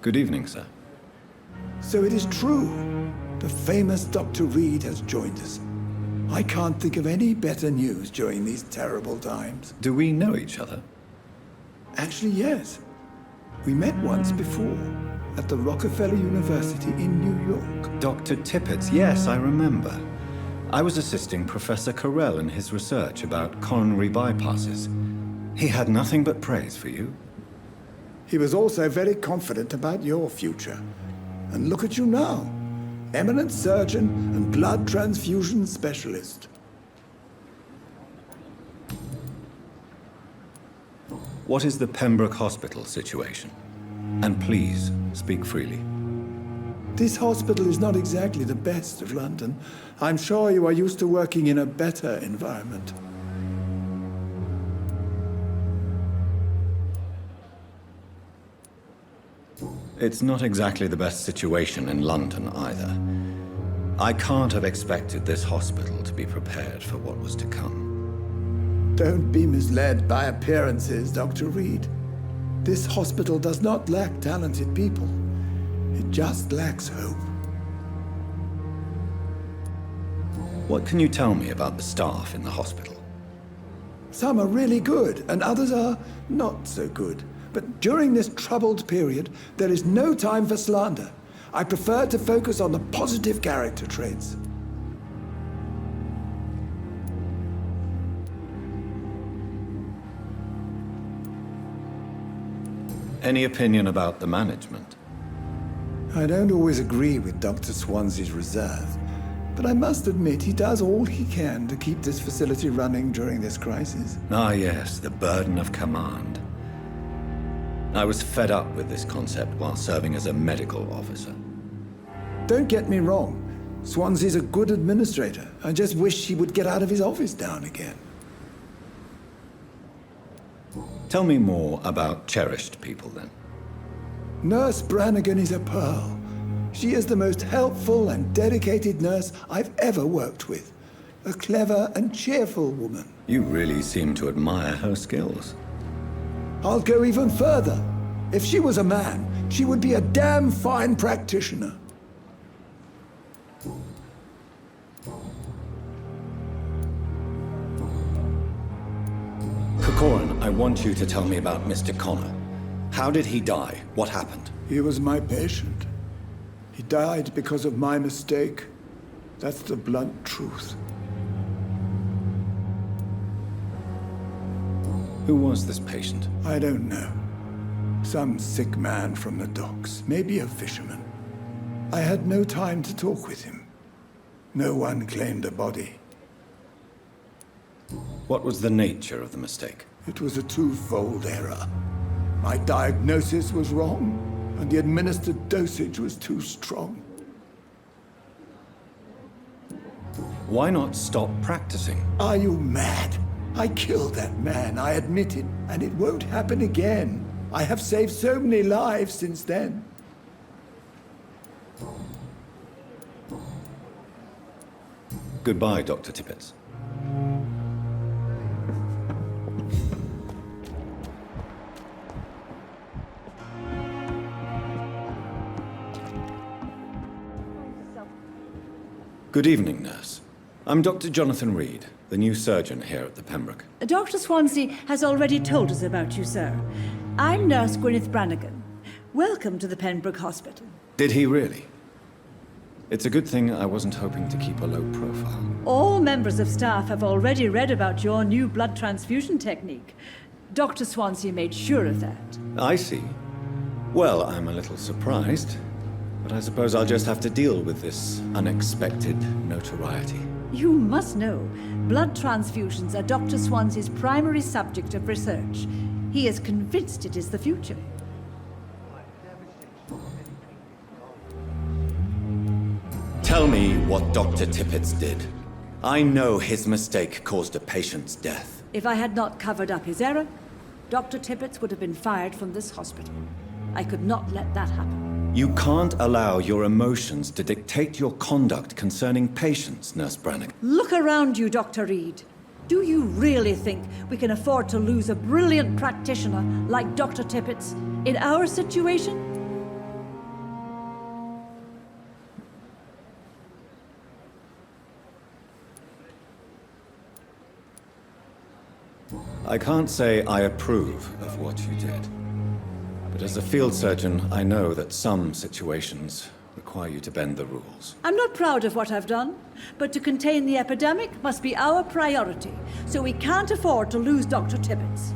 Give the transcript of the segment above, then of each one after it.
Good evening, sir. So it is true. The famous Dr. Reed has joined us. I can't think of any better news during these terrible times. Do we know each other? Actually, yes. We met once before, at the Rockefeller University in New York. Dr. Tippett's, yes, I remember. I was assisting Professor Carell in his research about coronary bypasses. He had nothing but praise for you. He was also very confident about your future. And look at you now. Eminent surgeon and blood transfusion specialist. What is the Pembroke Hospital situation? And please, speak freely. This hospital is not exactly the best of London. I'm sure you are used to working in a better environment. It's not exactly the best situation in London either. I can't have expected this hospital to be prepared for what was to come. Don't be misled by appearances, Dr. Reed. This hospital does not lack talented people. It just lacks hope. What can you tell me about the staff in the hospital? Some are really good, and others are not so good. But during this troubled period, there is no time for slander. I prefer to focus on the positive character traits. Any opinion about the management? I don't always agree with Dr. Swansea's reserve, but I must admit he does all he can to keep this facility running during this crisis. Ah, yes, the burden of command. I was fed up with this concept while serving as a medical officer. Don't get me wrong. Swansea's a good administrator. I just wish he would get out of his office now and again. Tell me more about cherished people, then. Nurse Brannigan is a pearl. She is the most helpful and dedicated nurse I've ever worked with. A clever and cheerful woman. You really seem to admire her skills. I'll go even further. If she was a man, she would be a damn fine practitioner. Corcoran, I want you to tell me about Mr. Connor. How did he die? What happened? He was my patient. He died because of my mistake. That's the blunt truth. Who was this patient? I don't know. Some sick man from the docks, maybe a fisherman. I had no time to talk with him. No one claimed a body. What was the nature of the mistake? It was a twofold error. My diagnosis was wrong, and the administered dosage was too strong. Why not stop practicing? Are you mad? I killed that man, I admit it, and it won't happen again. I have saved so many lives since then. Goodbye, Dr. Tippett. Good evening, nurse. I'm Dr. Jonathan Reed, the new surgeon here at the Pembroke. Dr. Swansea has already told us about you, sir. I'm Nurse Gwyneth Brannigan. Welcome to the Pembroke Hospital. Did he really? It's a good thing I wasn't hoping to keep a low profile. All members of staff have already read about your new blood transfusion technique. Dr. Swansea made sure of that. I see. Well, I'm a little surprised, but I suppose I'll just have to deal with this unexpected notoriety. You must know, blood transfusions are Dr. Swansea's primary subject of research. He is convinced it is the future. Tell me what Dr. Tippett did. I know his mistake caused a patient's death. If I had not covered up his error, Dr. Tippett would have been fired from this hospital. I could not let that happen. You can't allow your emotions to dictate your conduct concerning patients, Nurse Brannigan. Look around you, Dr. Reed. Do you really think we can afford to lose a brilliant practitioner like Dr. Tippett in our situation? I can't say I approve of what you did. But as a field surgeon, I know that some situations require you to bend the rules. I'm not proud of what I've done, but to contain the epidemic must be our priority, so we can't afford to lose Dr. Tippett.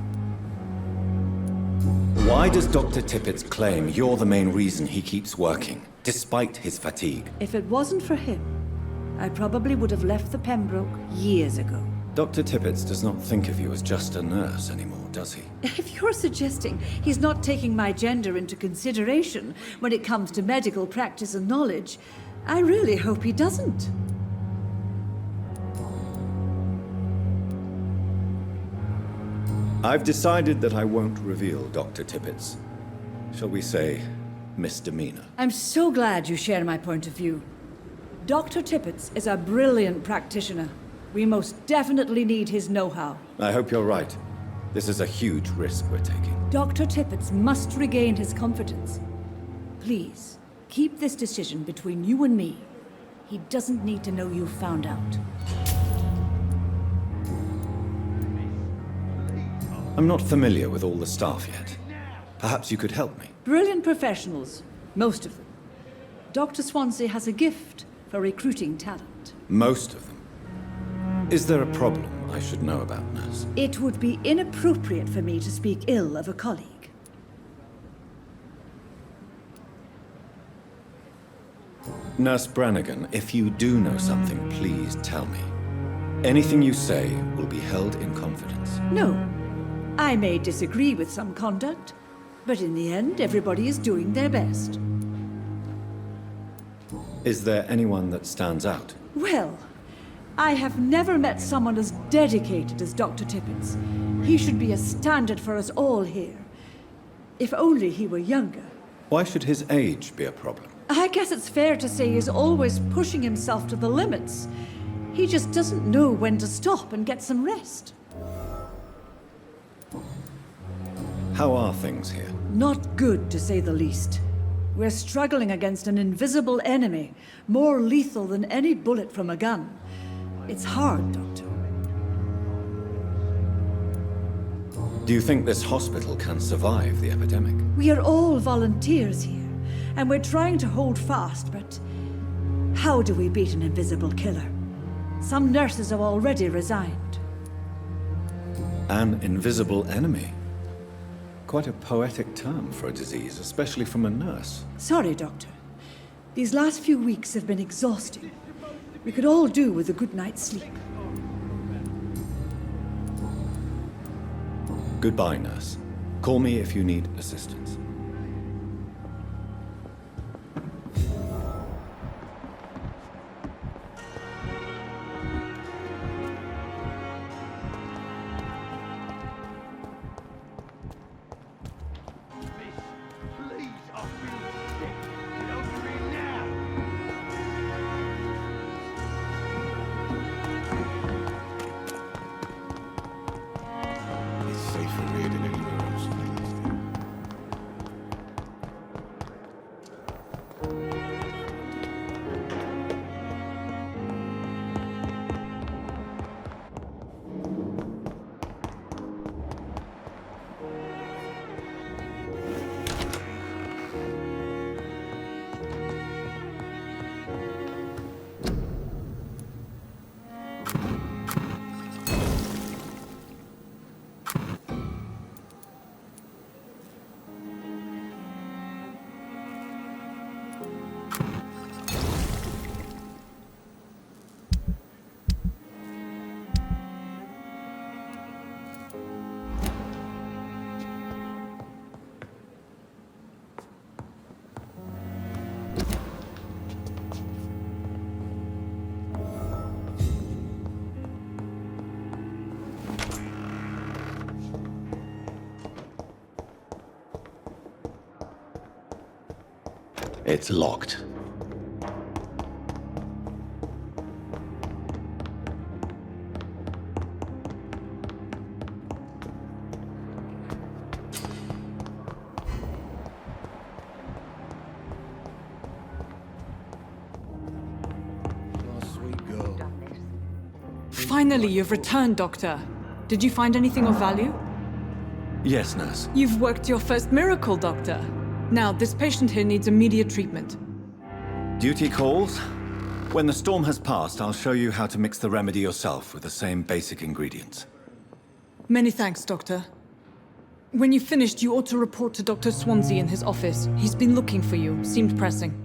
Why does Dr. Tippett claim you're the main reason he keeps working, despite his fatigue? If it wasn't for him, I probably would have left the Pembroke years ago. Dr. Tippett does not think of you as just a nurse anymore, does he? If you're suggesting he's not taking my gender into consideration when it comes to medical practice and knowledge, I really hope he doesn't. I've decided that I won't reveal Dr. Tippett's, shall we say, misdemeanor. I'm so glad you share my point of view. Dr. Tippett is a brilliant practitioner. We most definitely need his know-how. I hope you're right. This is a huge risk we're taking. Dr. Tippett must regain his confidence. Please, keep this decision between you and me. He doesn't need to know you've found out. I'm not familiar with all the staff yet. Perhaps you could help me. Brilliant professionals, most of them. Dr. Swansea has a gift for recruiting talent. Most of them. Is there a problem I should know about, nurse? It would be inappropriate for me to speak ill of a colleague. Nurse Brannigan, if you do know something, please tell me. Anything you say will be held in confidence. No. I may disagree with some conduct, but in the end, everybody is doing their best. Is there anyone that stands out? Well, I have never met someone as dedicated as Dr. Tippett. He should be a standard for us all here. If only he were younger. Why should his age be a problem? I guess it's fair to say he's always pushing himself to the limits. He just doesn't know when to stop and get some rest. How are things here? Not good, to say the least. We're struggling against an invisible enemy, more lethal than any bullet from a gun. It's hard, Doctor. Do you think this hospital can survive the epidemic? We are all volunteers here, and we're trying to hold fast, but how do we beat an invisible killer? Some nurses have already resigned. An invisible enemy? Quite a poetic term for a disease, especially from a nurse. Sorry, Doctor. These last few weeks have been exhausting. We could all do with a good night's sleep. Goodbye, nurse. Call me if you need assistance. It's locked. Finally, you've returned, Doctor. Did you find anything of value? Yes, nurse. You've worked your first miracle, Doctor. Now, this patient here needs immediate treatment. Duty calls. When the storm has passed, I'll show you how to mix the remedy yourself with the same basic ingredients. Many thanks, Doctor. When you've finished, you ought to report to Dr. Swansea in his office. He's been looking for you. Seemed pressing.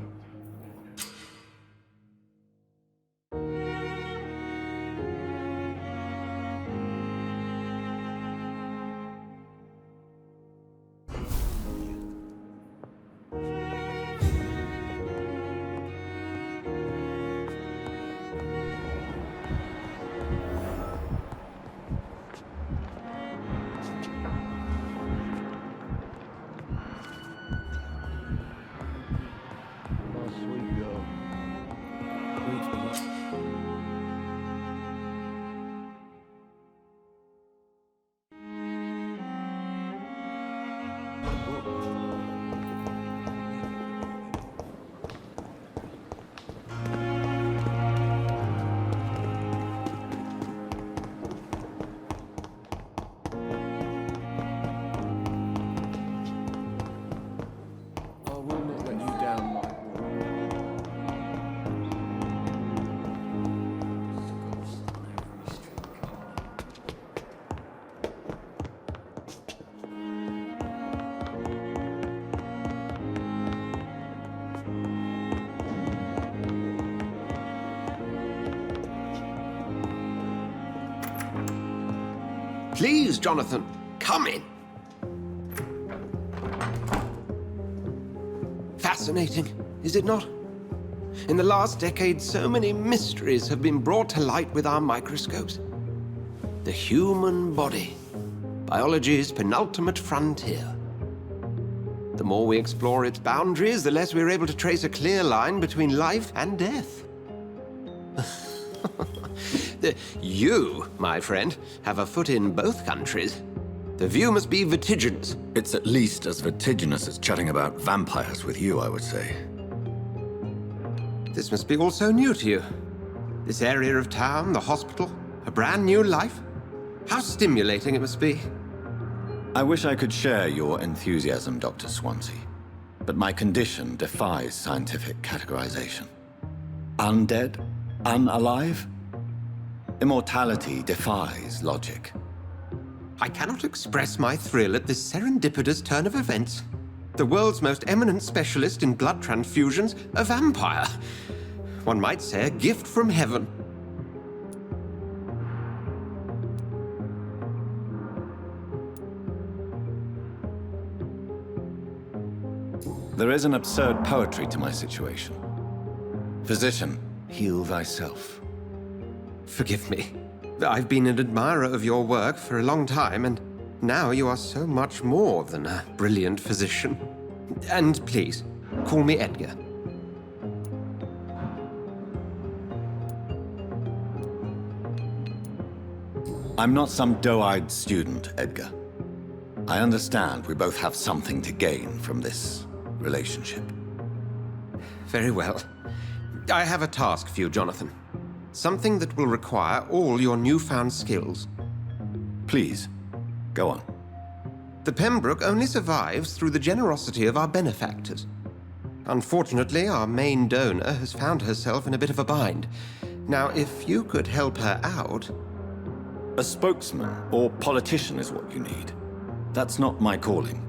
Please, Jonathan, come in. Fascinating, is it not? In the last decade, so many mysteries have been brought to light with our microscopes. The human body, biology's penultimate frontier. The more we explore its boundaries, the less we're able to trace a clear line between life and death. You, my friend, have a foot in both countries. The view must be vertiginous. It's at least as vertiginous as chatting about vampires with you, I would say. This must be all so new to you. This area of town, the hospital, a brand new life. How stimulating it must be. I wish I could share your enthusiasm, Dr. Swansea, but my condition defies scientific categorization. Undead? Unalive? Immortality defies logic. I cannot express my thrill at this serendipitous turn of events. The world's most eminent specialist in blood transfusions, a vampire. One might say a gift from heaven. There is an absurd poetry to my situation. Physician, heal thyself. Forgive me. I've been an admirer of your work for a long time, and now you are so much more than a brilliant physician. And please, call me Edgar. I'm not some doe-eyed student, Edgar. I understand we both have something to gain from this relationship. Very well. I have a task for you, Jonathan. Something that will require all your newfound skills. Please, go on. The Pembroke only survives through the generosity of our benefactors. Unfortunately, our main donor has found herself in a bit of a bind. Now, if you could help her out... A spokesman or politician is what you need. That's not my calling.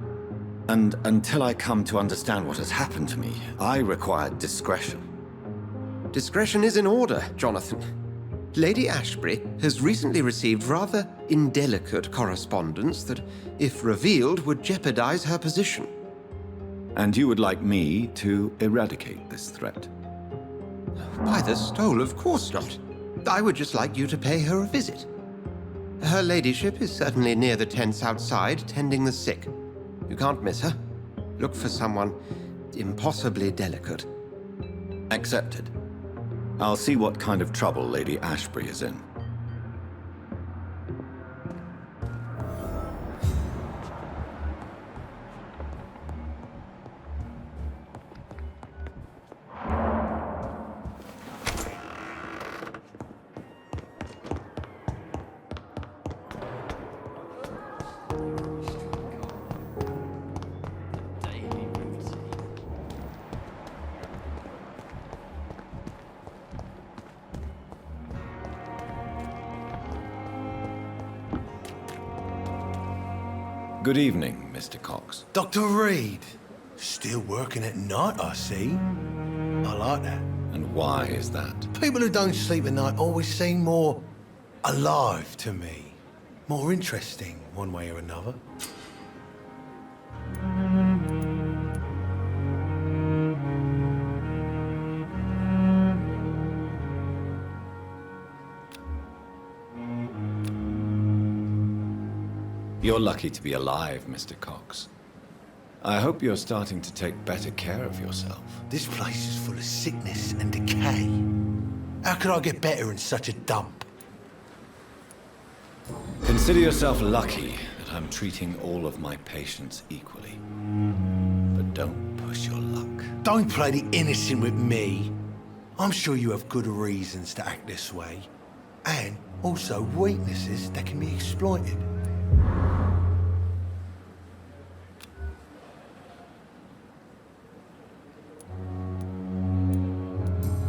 And until I come to understand what has happened to me, I require discretion. Discretion is in order, Jonathan. Lady Ashbury has recently received rather indelicate correspondence that, if revealed, would jeopardize her position. And you would like me to eradicate this threat? By the stole, of course not. I would just like you to pay her a visit. Her ladyship is certainly near the tents outside, tending the sick. You can't miss her. Look for someone impossibly delicate. Accepted. I'll see what kind of trouble Lady Ashbury is in. Good evening, Mr. Cox. Dr. Reed. Still working at night, I see. I like that. And why is that? People who don't sleep at night always seem more alive to me. More interesting, one way or another. You're lucky to be alive, Mr. Cox. I hope you're starting to take better care of yourself. This place is full of sickness and decay. How could I get better in such a dump? Consider yourself lucky that I'm treating all of my patients equally. But don't push your luck. Don't play the innocent with me. I'm sure you have good reasons to act this way. And also weaknesses that can be exploited.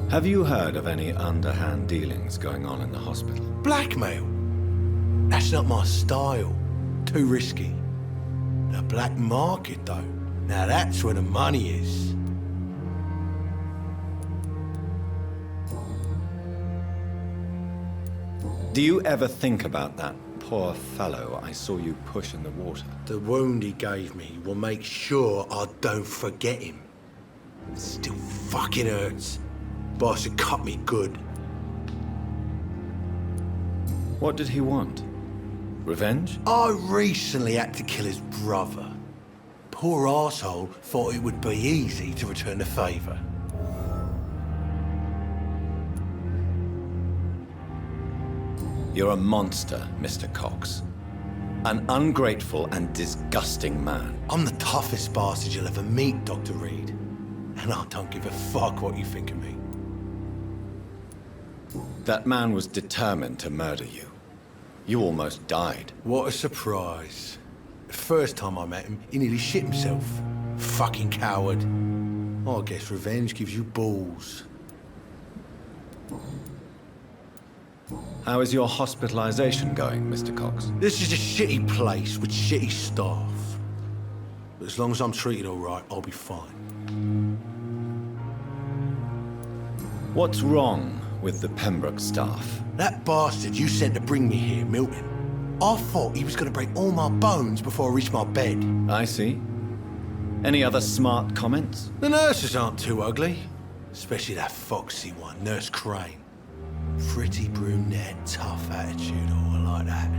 Have you heard of any underhand dealings going on in the hospital? Blackmail? That's not my style. Too risky. The black market, though. Now that's where the money is. Do you ever think about that poor fellow I saw you push in the water? The wound he gave me will make sure I don't forget him. It still fucking hurts. Boss had cut me good. What did he want? Revenge? I recently had to kill his brother. Poor arsehole thought it would be easy to return the favour. You're a monster, Mr. Cox. An ungrateful and disgusting man. I'm the toughest bastard you'll ever meet, Dr. Reed. And I don't give a fuck what you think of me. That man was determined to murder you. You almost died. What a surprise. The first time I met him, he nearly shit himself. Fucking coward. I guess revenge gives you balls. How is your hospitalization going, Mr. Cox? This is a shitty place with shitty staff. But as long as I'm treated all right, I'll be fine. What's wrong with the Pembroke staff? That bastard you sent to bring me here, Milton. I thought he was going to break all my bones before I reached my bed. I see. Any other smart comments? The nurses aren't too ugly. Especially that foxy one, Nurse Crane. Pretty brunette, tough attitude, all like that.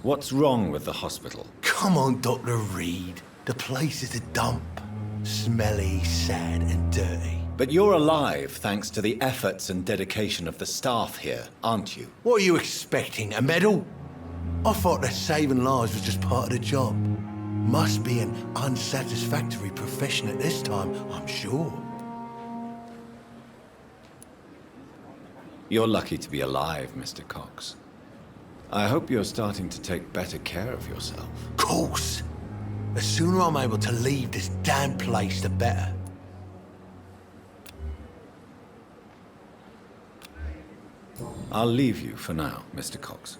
What's wrong with the hospital? Come on, Dr. Reed. The place is a dump. Smelly, sad, and dirty. But you're alive thanks to the efforts and dedication of the staff here, aren't you? What are you expecting, a medal? I thought that saving lives was just part of the job. Must be an unsatisfactory profession at this time, I'm sure. You're lucky to be alive, Mr. Cox. I hope you're starting to take better care of yourself. Of course. The sooner I'm able to leave this damn place, the better. I'll leave you for now, Mr. Cox.